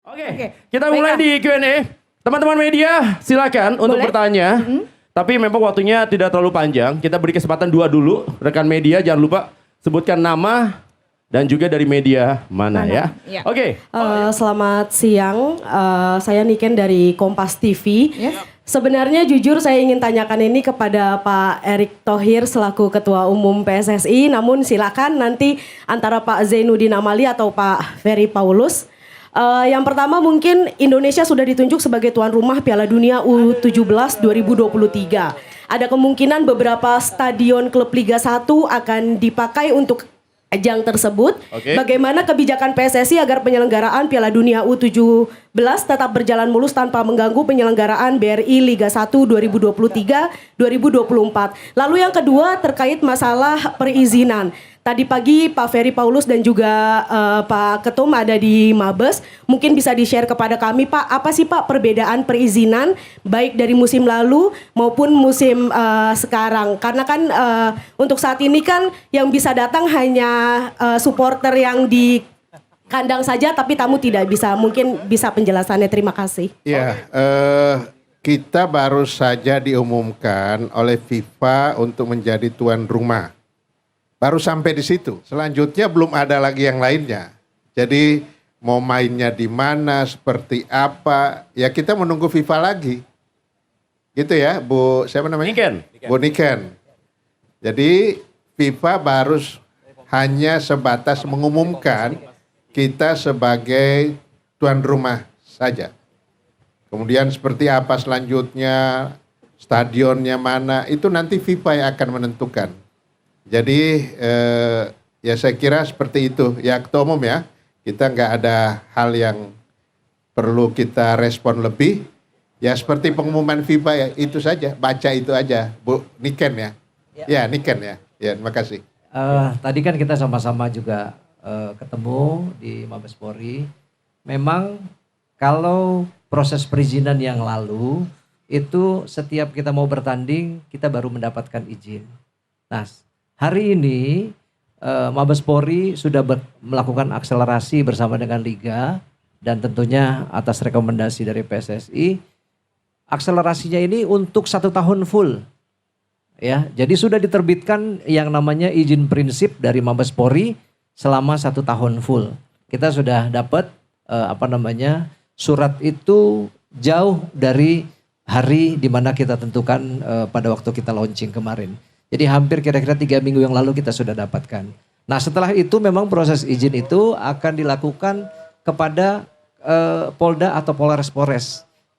Oke, kita mulai di Q&A. Teman-teman media silakan untuk bertanya. Tapi memang waktunya tidak terlalu panjang. Kita beri kesempatan dua dulu. Rekan media jangan lupa sebutkan nama dan juga dari media mana ya. Iya. Oke. Selamat siang, saya Niken dari Kompas TV. Yes. Sebenarnya jujur saya ingin tanyakan ini kepada Pak Erick Thohir selaku Ketua Umum PSSI. Namun silakan nanti antara Pak Zainuddin Amali atau Pak Ferry Paulus. Yang pertama mungkin Indonesia sudah ditunjuk sebagai tuan rumah Piala Dunia U17 2023. Ada kemungkinan beberapa stadion klub Liga 1 akan dipakai untuk ajang tersebut. Bagaimana kebijakan PSSI agar penyelenggaraan Piala Dunia U17 tetap berjalan mulus tanpa mengganggu penyelenggaraan BRI Liga 1 2023-2024. Lalu yang kedua terkait masalah perizinan. Tadi pagi Pak Ferry Paulus dan juga Pak Ketum ada di Mabes. Mungkin bisa di-share kepada kami Pak, apa sih Pak perbedaan perizinan baik dari musim lalu maupun musim sekarang? Karena kan untuk saat ini kan yang bisa datang hanya supporter yang di kandang saja, tapi tamu tidak bisa. Mungkin bisa penjelasannya, terima kasih. Ya, kita baru saja diumumkan oleh FIFA untuk menjadi tuan rumah. Baru sampai di situ. Selanjutnya belum ada lagi yang lainnya. Jadi mau mainnya di mana, seperti apa, ya kita menunggu FIFA lagi. Gitu ya, Bu, siapa namanya? Niken. Bu Niken. Jadi FIFA baru hanya sebatas mengumumkan kita sebagai tuan rumah saja. Kemudian seperti apa selanjutnya, stadionnya mana, itu nanti FIFA yang akan menentukan. Jadi ya saya kira seperti itu. Ya Ketua Umum ya, kita nggak ada hal yang perlu kita respon lebih. Ya seperti pengumuman FIFA ya, itu saja, baca itu aja, Bu Niken ya. Ya Niken ya, ya terima kasih. Tadi kan kita sama-sama juga ketemu di Mabes Polri. Memang kalau proses perizinan yang lalu itu setiap kita mau bertanding kita baru mendapatkan izin. Nah hari ini Mabes Polri sudah melakukan akselerasi bersama dengan Liga dan tentunya atas rekomendasi dari PSSI. Akselerasinya ini untuk 1 tahun full. Ya, jadi sudah diterbitkan yang namanya izin prinsip dari Mabes Polri selama 1 tahun full. Kita sudah dapat surat itu jauh dari hari di mana kita tentukan pada waktu kita launching kemarin. Jadi hampir kira-kira 3 minggu yang lalu kita sudah dapatkan. Nah setelah itu memang proses izin itu akan dilakukan kepada Polda atau Polres.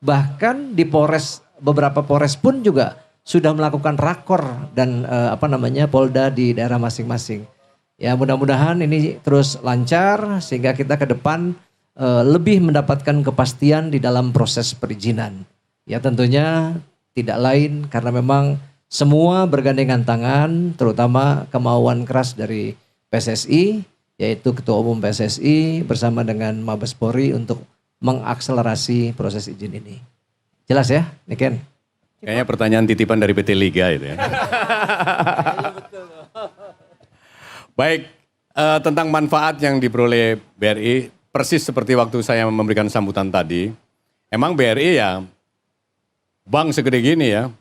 Bahkan di beberapa Polres pun juga sudah melakukan rakor dan Polda di daerah masing-masing. Ya mudah-mudahan ini terus lancar sehingga kita ke depan lebih mendapatkan kepastian di dalam proses perizinan. Ya tentunya tidak lain karena memang semua bergandengan tangan, terutama kemauan keras dari PSSI, yaitu Ketua Umum PSSI bersama dengan Mabes Polri untuk mengakselerasi proses izin ini. Jelas ya, Niken? Kayaknya pertanyaan titipan dari PT Liga itu ya. Baik, tentang manfaat yang diperoleh BRI, persis seperti waktu saya memberikan sambutan tadi, emang BRI ya bank segede gini ya.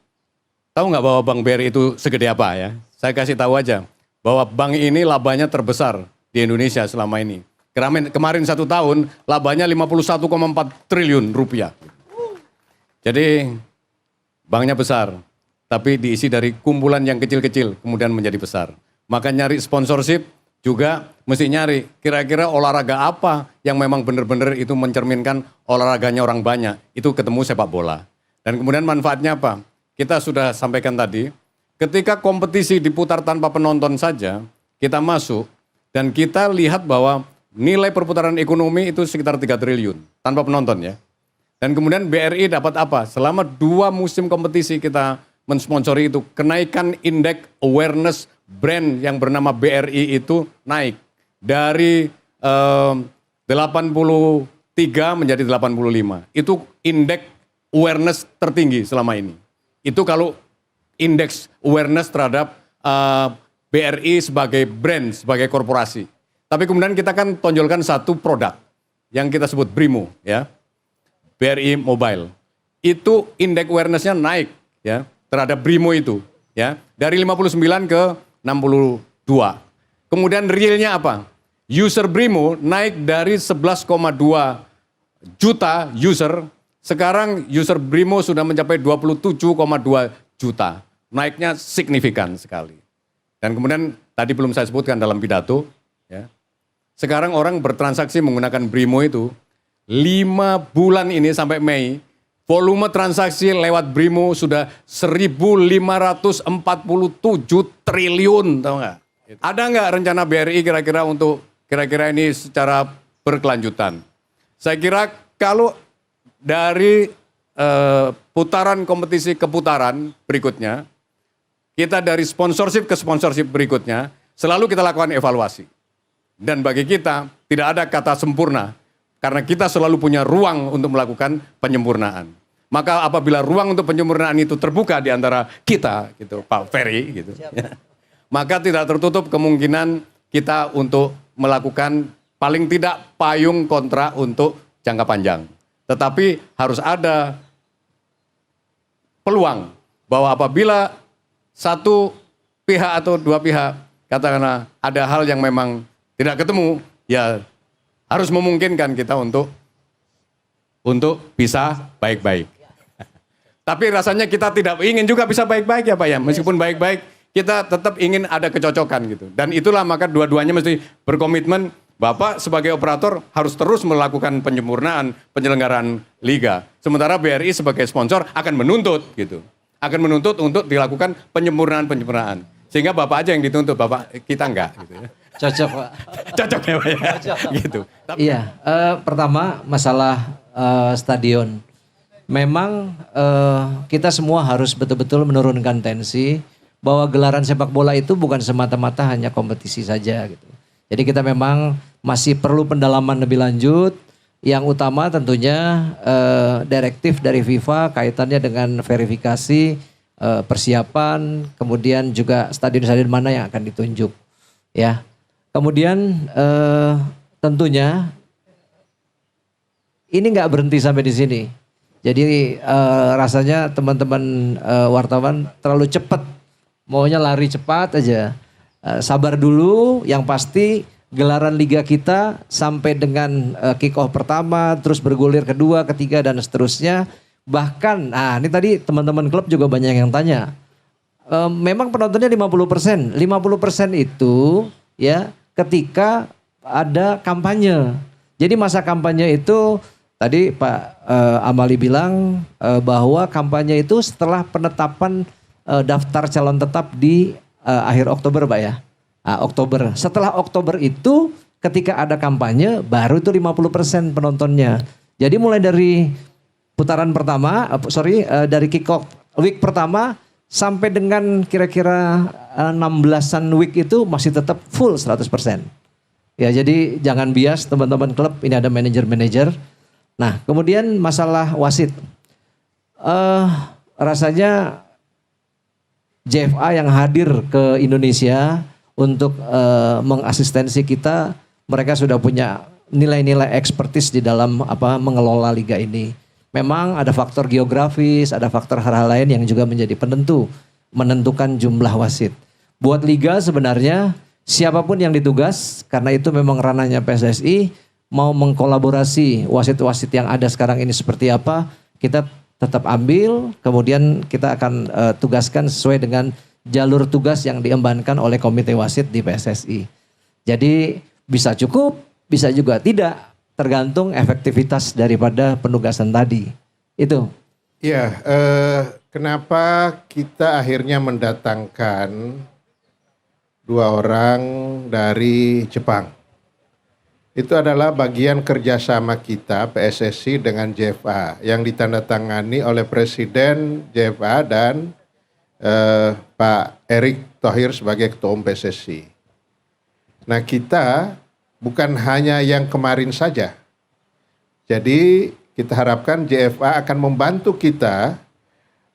Tahu nggak bahwa Bank BRI itu segede apa ya? Saya kasih tahu aja bahwa bank ini labanya terbesar di Indonesia selama ini. Kemarin 1 tahun labanya 51,4 triliun rupiah. Jadi banknya besar, tapi diisi dari kumpulan yang kecil-kecil kemudian menjadi besar. Maka nyari sponsorship juga mesti nyari kira-kira olahraga apa yang memang benar-benar itu mencerminkan olahraganya orang banyak. Itu ketemu sepak bola. Dan kemudian manfaatnya apa? Kita sudah sampaikan tadi, ketika kompetisi diputar tanpa penonton saja, kita masuk dan kita lihat bahwa nilai perputaran ekonomi itu sekitar 3 triliun tanpa penonton ya. Dan kemudian BRI dapat apa? Selama 2 musim kompetisi kita mensponsori itu, kenaikan indeks awareness brand yang bernama BRI itu naik dari 83 menjadi 85. Itu indeks awareness tertinggi selama ini. Itu kalau indeks awareness terhadap BRI sebagai brand, sebagai korporasi. Tapi kemudian kita kan tonjolkan satu produk. yang kita sebut BRIMO ya. BRI Mobile. Itu indeks awareness-nya naik ya terhadap BRIMO itu ya. Dari 59 ke 62. Kemudian realnya apa? User BRIMO naik dari 11,2 juta user, sekarang user BRIMO sudah mencapai 27,2 juta. Naiknya signifikan sekali. Dan kemudian tadi belum saya sebutkan dalam pidato, ya. Sekarang orang bertransaksi menggunakan BRIMO itu 5 bulan ini sampai Mei, volume transaksi lewat BRIMO sudah 1.547 triliun, tahu nggak? Ada nggak rencana BRI kira-kira untuk kira-kira ini secara berkelanjutan? Saya kira kalau dari putaran kompetisi ke putaran berikutnya, kita dari sponsorship ke sponsorship berikutnya, selalu kita lakukan evaluasi. Dan bagi kita tidak ada kata sempurna, karena kita selalu punya ruang untuk melakukan penyempurnaan. Maka apabila ruang untuk penyempurnaan itu terbuka di antara kita, gitu, Pak Ferry, gitu, ya, maka tidak tertutup kemungkinan kita untuk melakukan paling tidak payung kontrak untuk jangka panjang. Tetapi harus ada peluang bahwa apabila satu pihak atau dua pihak katakanlah ada hal yang memang tidak ketemu, ya harus memungkinkan kita untuk bisa baik-baik. Tapi rasanya kita tidak ingin juga bisa baik-baik ya Pak ya. Meskipun baik-baik, kita tetap ingin ada kecocokan gitu. Dan itulah maka dua-duanya mesti berkomitmen. Bapak sebagai operator harus terus melakukan penyempurnaan penyelenggaraan liga. Sementara BRI sebagai sponsor akan menuntut gitu. Akan menuntut untuk dilakukan penyempurnaan. Sehingga Bapak aja yang dituntut, Bapak kita enggak gitu ya. Cocok Pak. Cocok ya Pak ya. Gitu. Iya, pertama masalah stadion. Memang kita semua harus betul-betul menurunkan tensi bahwa gelaran sepak bola itu bukan semata-mata hanya kompetisi saja gitu. Jadi kita memang masih perlu pendalaman lebih lanjut. Yang utama tentunya direktif dari FIFA kaitannya dengan verifikasi, persiapan, kemudian juga stadion-stadion mana yang akan ditunjuk. Ya, kemudian tentunya ini nggak berhenti sampai di sini. Jadi rasanya teman-teman wartawan terlalu cepat, maunya lari cepat aja. Sabar dulu, yang pasti gelaran liga kita sampai dengan kick off pertama, terus bergulir kedua, ketiga dan seterusnya. Bahkan, nah ini tadi teman-teman klub juga banyak yang tanya. Memang penontonnya 50%. 50% itu ya ketika ada kampanye. Jadi masa kampanye itu tadi Pak Amali bilang bahwa kampanye itu setelah penetapan daftar calon tetap di akhir Oktober Pak ya. Oktober. Setelah Oktober itu ketika ada kampanye baru itu 50% penontonnya. Jadi mulai dari putaran pertama, dari kick off week pertama sampai dengan kira-kira 16-an week itu masih tetap full 100%. Ya jadi jangan bias teman-teman klub, ini ada manajer-manajer. Nah kemudian masalah wasit. Rasanya JFA yang hadir ke Indonesia untuk mengasistensi kita, mereka sudah punya nilai-nilai ekspertis di dalam mengelola liga ini. Memang ada faktor geografis, ada faktor hal-hal lain yang juga menjadi menentukan jumlah wasit. Buat liga sebenarnya siapapun yang ditugas, karena itu memang ranahnya PSSI, mau mengkolaborasi wasit-wasit yang ada sekarang ini seperti apa, kita tetap ambil, kemudian kita akan tugaskan sesuai dengan jalur tugas yang diembankan oleh komite wasit di PSSI. Jadi bisa cukup, bisa juga tidak, tergantung efektivitas daripada penugasan tadi. Itu. Ya, kenapa kita akhirnya mendatangkan 2 orang dari Jepang? Itu adalah bagian kerjasama kita PSSI dengan JFA yang ditandatangani oleh Presiden JFA dan Pak Erick Thohir sebagai Ketua Umum PSSI. Nah kita bukan hanya yang kemarin saja. Jadi kita harapkan JFA akan membantu kita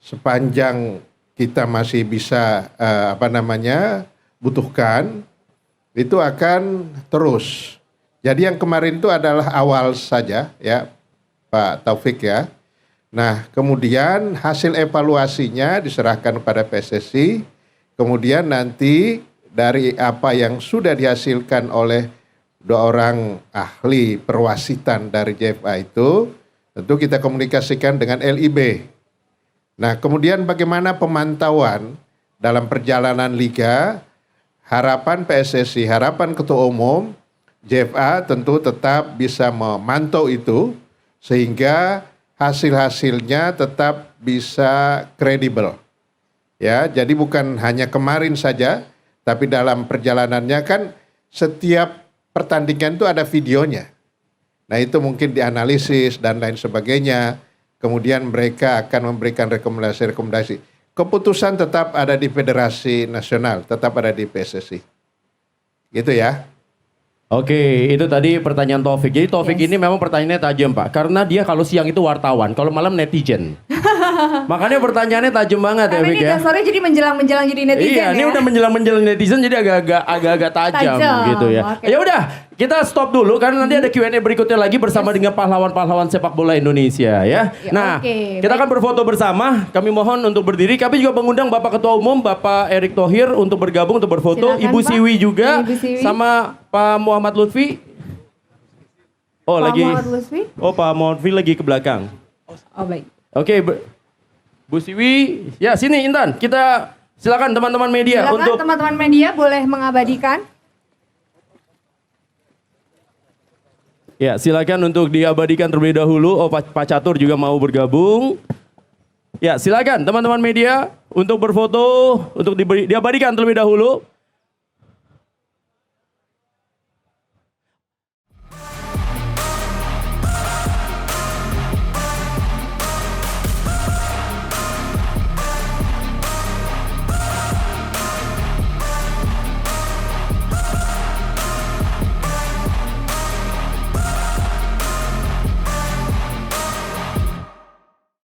sepanjang kita masih bisa butuhkan, itu akan terus. Jadi yang kemarin itu adalah awal saja ya Pak Taufik ya. Nah kemudian hasil evaluasinya diserahkan kepada PSSI. Kemudian nanti dari apa yang sudah dihasilkan oleh 2 orang ahli perwasitan dari JFA itu, tentu kita komunikasikan dengan LIB. Nah kemudian bagaimana pemantauan dalam perjalanan liga, harapan PSSI, harapan Ketua Umum, JFA tentu tetap bisa memantau itu sehingga hasil-hasilnya tetap bisa kredibel. Ya, jadi bukan hanya kemarin saja, tapi dalam perjalanannya kan setiap pertandingan itu ada videonya. Nah, itu mungkin dianalisis dan lain sebagainya. Kemudian mereka akan memberikan rekomendasi-rekomendasi. Keputusan tetap ada di Federasi Nasional, tetap ada di PSSI. Gitu ya. Oke, itu tadi pertanyaan Taufik. Jadi Taufik ini memang pertanyaannya tajam Pak. Karena dia kalau siang itu wartawan, kalau malam netizen. Makanya pertanyaannya tajam banget ya Karena Fik ini ya. dasarnya jadi menjelang-menjelang jadi netizen Iya, ini ya. udah menjelang netizen jadi agak-agak tajam Tajam, gitu ya. oke. Ya udah, kita stop dulu karena nanti ada Q&A berikutnya lagi bersama dengan pahlawan-pahlawan sepak bola Indonesia ya. Ya, Nah, oke, kita akan berfoto bersama. Kami mohon untuk berdiri. Kami juga mengundang Bapak Ketua Umum Bapak Erick Thohir untuk bergabung untuk berfoto. Silakan, Ibu Pak. Siwi juga Ibu Siwi. sama Pak Muhammad Lutfi. Oh, Pak lagi. Muhammad Lutfi. Oh, Pak Muhammad Lutfi lagi ke belakang. Oh baik. Oke, Bu Siwi, ya sini Intan, kita silakan teman-teman media Silakan untuk teman-teman media boleh mengabadikan. ya silakan untuk diabadikan terlebih dahulu. Oh Pak Catur juga mau bergabung. Ya silakan teman-teman media untuk berfoto, untuk diabadikan terlebih dahulu.